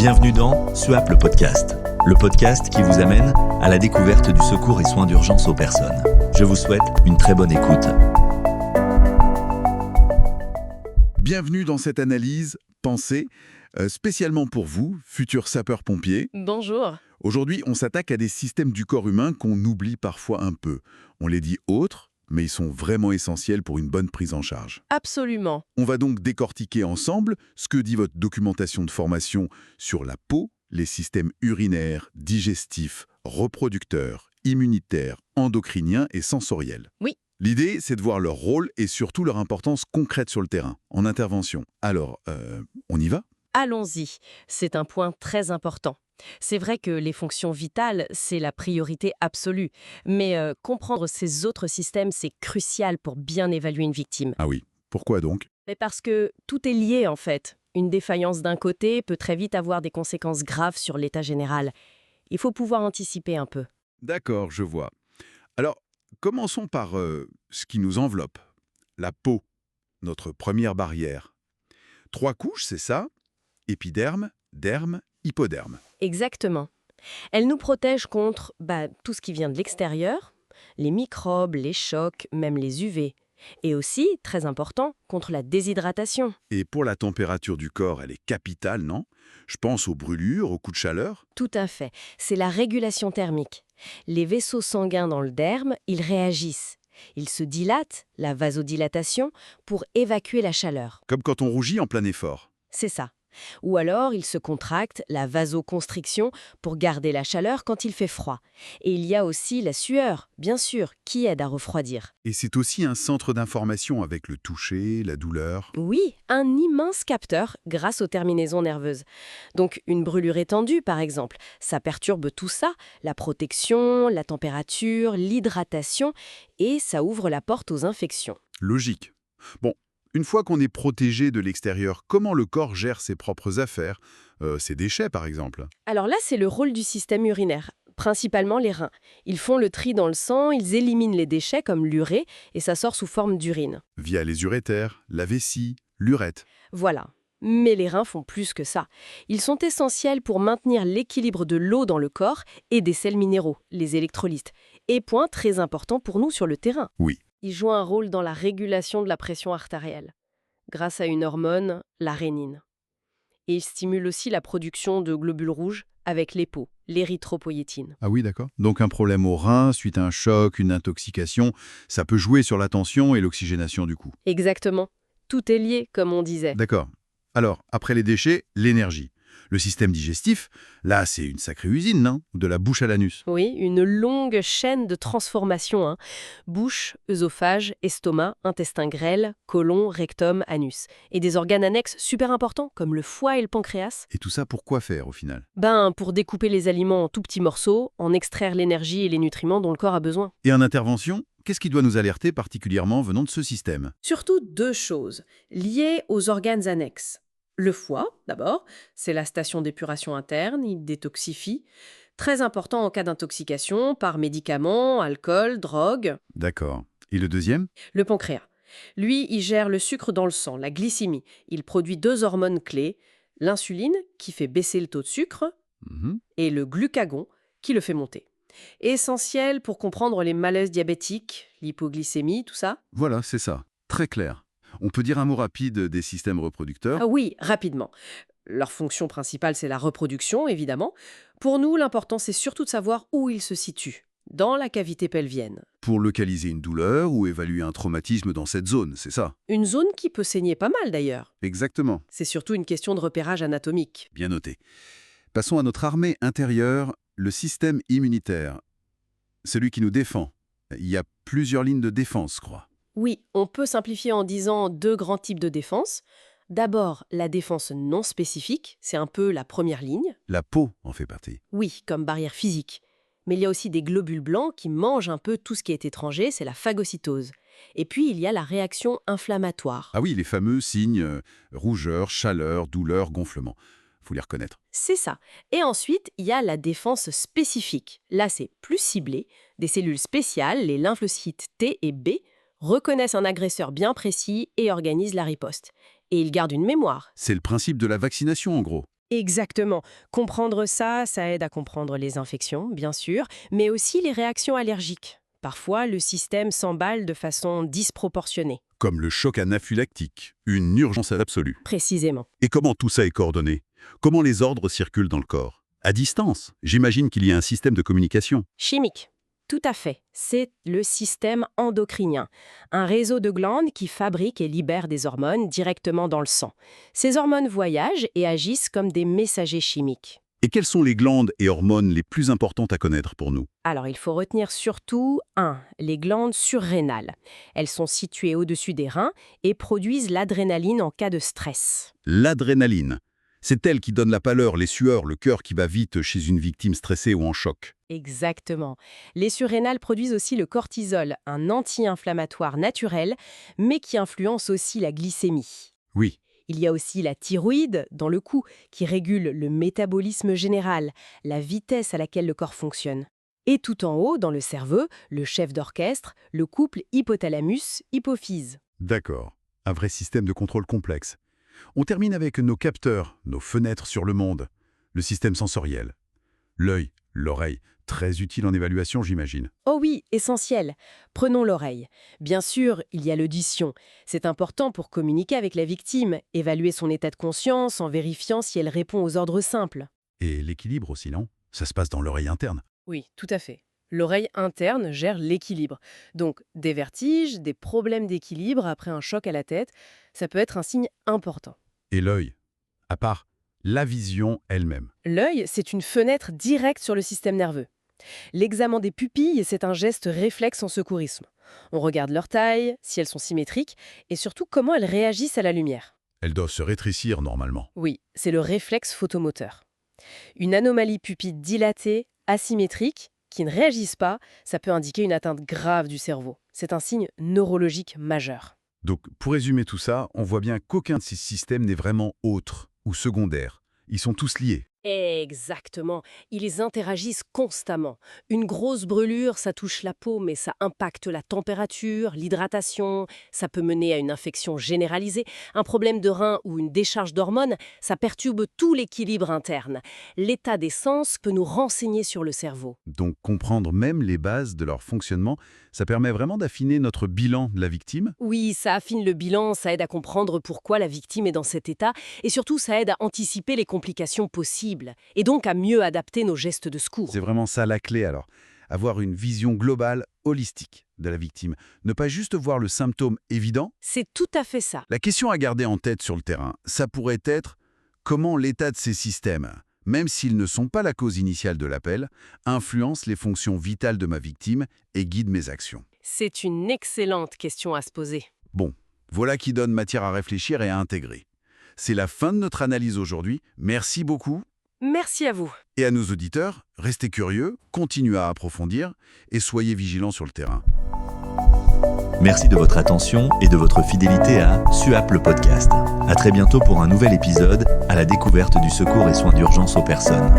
Bienvenue dans SUAP le podcast qui vous amène à la découverte du secours et soins d'urgence aux personnes. Je vous souhaite une très bonne écoute. Bienvenue dans cette analyse pensée spécialement pour vous, futurs sapeurs-pompiers. Bonjour. Aujourd'hui, on s'attaque à des systèmes du corps humain qu'on oublie parfois un peu. On les dit autres, mais ils sont vraiment essentiels pour une bonne prise en charge. Absolument. On va donc décortiquer ensemble ce que dit votre documentation de formation sur la peau, les systèmes urinaires, digestifs, reproducteurs, immunitaires, endocriniens et sensoriels. Oui. L'idée, c'est de voir leur rôle et surtout leur importance concrète sur le terrain, en intervention. Alors, on y va ? Allons-y. C'est un point très important. C'est vrai que les fonctions vitales, c'est la priorité absolue. Mais comprendre ces autres systèmes, c'est crucial pour bien évaluer une victime. Ah oui, pourquoi donc ? Mais parce que tout est lié, en fait. Une défaillance d'un côté peut très vite avoir des conséquences graves sur l'état général. Il faut pouvoir anticiper un peu. D'accord, je vois. Alors, commençons par ce qui nous enveloppe. La peau, notre première barrière. 3 couches, c'est ça ? Épiderme, derme, hypoderme. Exactement. Elle nous protège contre tout ce qui vient de l'extérieur, les microbes, les chocs, même les UV. Et aussi, très important, contre la déshydratation. Et pour la température du corps, elle est capitale, non ? Je pense aux brûlures, aux coups de chaleur. Tout à fait. C'est la régulation thermique. Les vaisseaux sanguins dans le derme, ils réagissent. Ils se dilatent, la vasodilatation, pour évacuer la chaleur. Comme quand on rougit en plein effort. C'est ça. Ou alors, ils se contractent, la vasoconstriction, pour garder la chaleur quand il fait froid. Et il y a aussi la sueur, bien sûr, qui aide à refroidir. Et c'est aussi un centre d'information avec le toucher, la douleur. Oui, un immense capteur grâce aux terminaisons nerveuses. Donc une brûlure étendue, par exemple, ça perturbe tout ça, la protection, la température, l'hydratation, et ça ouvre la porte aux infections. Logique. Bon, une fois qu'on est protégé de l'extérieur, comment le corps gère ses propres affaires, ses déchets par exemple ? Alors là, c'est le rôle du système urinaire, principalement les reins. Ils font le tri dans le sang, ils éliminent les déchets comme l'urée, et ça sort sous forme d'urine. Via les urétères, la vessie, l'urètre. Voilà. Mais les reins font plus que ça. Ils sont essentiels pour maintenir l'équilibre de l'eau dans le corps et des sels minéraux, les électrolytes. Et point très important pour nous sur le terrain. Oui. Ils jouent un rôle dans la régulation de la pression artérielle, grâce à une hormone, la rénine. Et ils stimulent aussi la production de globules rouges avec l'EPO, l'érythropoïétine. Ah oui, d'accord. Donc un problème au rein, suite à un choc, une intoxication, ça peut jouer sur la tension et l'oxygénation du coup. Exactement. Tout est lié, comme on disait. D'accord. Alors, après les déchets, l'énergie. Le système digestif, là, c'est une sacrée usine, non ? De la bouche à l'anus. Oui, une longue chaîne de transformation. Bouche, œsophage, estomac, intestin grêle, côlon, rectum, anus. Et des organes annexes super importants, comme le foie et le pancréas. Et tout ça pour quoi faire, au final ? Pour découper les aliments en tout petits morceaux, en extraire l'énergie et les nutriments dont le corps a besoin. Et en intervention, qu'est-ce qui doit nous alerter particulièrement venant de ce système ? Surtout 2 choses, liées aux organes annexes. Le foie, d'abord, c'est la station d'épuration interne, il détoxifie. Très important en cas d'intoxication par médicaments, alcool, drogue. D'accord. Et le deuxième ? Le pancréas. Lui, il gère le sucre dans le sang, la glycémie. Il produit 2 hormones clés, l'insuline, qui fait baisser le taux de sucre, et le glucagon, qui le fait monter. Essentiel pour comprendre les malaises diabétiques, l'hypoglycémie, tout ça. Voilà, c'est ça. Très clair. On peut dire un mot rapide des systèmes reproducteurs ? Ah oui, rapidement. Leur fonction principale, c'est la reproduction, évidemment. Pour nous, l'important, c'est surtout de savoir où ils se situent, dans la cavité pelvienne. Pour localiser une douleur ou évaluer un traumatisme dans cette zone, c'est ça ? Une zone qui peut saigner pas mal, d'ailleurs. Exactement. C'est surtout une question de repérage anatomique. Bien noté. Passons à notre armée intérieure, le système immunitaire. Celui qui nous défend. Il y a plusieurs lignes de défense, je crois. Oui, on peut simplifier en disant 2 grands types de défense. D'abord, la défense non spécifique, c'est un peu la première ligne. La peau en fait partie. Oui, comme barrière physique. Mais il y a aussi des globules blancs qui mangent un peu tout ce qui est étranger, c'est la phagocytose. Et puis, il y a la réaction inflammatoire. Ah oui, les fameux signes rougeur, chaleur, douleur, gonflement. Faut les reconnaître. C'est ça. Et ensuite, il y a la défense spécifique. Là, c'est plus ciblé. Des cellules spéciales, les lymphocytes T et B, reconnaissent un agresseur bien précis et organisent la riposte. Et ils gardent une mémoire. C'est le principe de la vaccination, en gros. Exactement. Comprendre ça, ça aide à comprendre les infections, bien sûr, mais aussi les réactions allergiques. Parfois, le système s'emballe de façon disproportionnée. Comme le choc anaphylactique, une urgence absolue. Précisément. Et comment tout ça est coordonné? Comment les ordres circulent dans le corps? À distance, j'imagine qu'il y a un système de communication. Chimique. Tout à fait. C'est le système endocrinien, un réseau de glandes qui fabriquent et libèrent des hormones directement dans le sang. Ces hormones voyagent et agissent comme des messagers chimiques. Et quelles sont les glandes et hormones les plus importantes à connaître pour nous? Alors, il faut retenir surtout 1. Les glandes surrénales. Elles sont situées au-dessus des reins et produisent l'adrénaline en cas de stress. L'adrénaline. C'est elle qui donne la pâleur, les sueurs, le cœur qui bat vite chez une victime stressée ou en choc. Exactement. Les surrénales produisent aussi le cortisol, un anti-inflammatoire naturel, mais qui influence aussi la glycémie. Oui. Il y a aussi la thyroïde, dans le cou, qui régule le métabolisme général, la vitesse à laquelle le corps fonctionne. Et tout en haut, dans le cerveau, le chef d'orchestre, le couple hypothalamus-hypophyse. D'accord. Un vrai système de contrôle complexe. On termine avec nos capteurs, nos fenêtres sur le monde, le système sensoriel. L'œil, l'oreille, très utile en évaluation, j'imagine. Oh oui, essentiel. Prenons l'oreille. Bien sûr, il y a l'audition. C'est important pour communiquer avec la victime, évaluer son état de conscience en vérifiant si elle répond aux ordres simples. Et l'équilibre aussi, non? Ça se passe dans l'oreille interne. Oui, tout à fait. L'oreille interne gère l'équilibre. Donc, des vertiges, des problèmes d'équilibre après un choc à la tête, ça peut être un signe important. Et l'œil, à part la vision elle-même. L'œil, c'est une fenêtre directe sur le système nerveux. L'examen des pupilles, c'est un geste réflexe en secourisme. On regarde leur taille, si elles sont symétriques, et surtout comment elles réagissent à la lumière. Elles doivent se rétrécir normalement. Oui, c'est le réflexe photomoteur. Une anomalie pupille dilatée, asymétrique, qui ne réagissent pas, ça peut indiquer une atteinte grave du cerveau. C'est un signe neurologique majeur. Donc, pour résumer tout ça, on voit bien qu'aucun de ces systèmes n'est vraiment autre ou secondaire. Ils sont tous liés. Exactement. Ils interagissent constamment. Une grosse brûlure, ça touche la peau, mais ça impacte la température, l'hydratation, ça peut mener à une infection généralisée. Un problème de rein ou une décharge d'hormones, ça perturbe tout l'équilibre interne. L'état des sens peut nous renseigner sur le cerveau. Donc, comprendre même les bases de leur fonctionnement, ça permet vraiment d'affiner notre bilan de la victime? Oui, ça affine le bilan, ça aide à comprendre pourquoi la victime est dans cet état, et surtout ça aide à anticiper les complications possibles, et donc à mieux adapter nos gestes de secours. C'est vraiment ça la clé alors. Avoir une vision globale, holistique de la victime. Ne pas juste voir le symptôme évident. C'est tout à fait ça. La question à garder en tête sur le terrain, ça pourrait être comment l'état de ces systèmes, même s'ils ne sont pas la cause initiale de l'appel, influence les fonctions vitales de ma victime et guide mes actions. C'est une excellente question à se poser. Bon, voilà qui donne matière à réfléchir et à intégrer. C'est la fin de notre analyse aujourd'hui. Merci beaucoup. Merci à vous. Et à nos auditeurs, restez curieux, continuez à approfondir et soyez vigilants sur le terrain. Merci de votre attention et de votre fidélité à SUAP le podcast. À très bientôt pour un nouvel épisode à la découverte du secours et soins d'urgence aux personnes.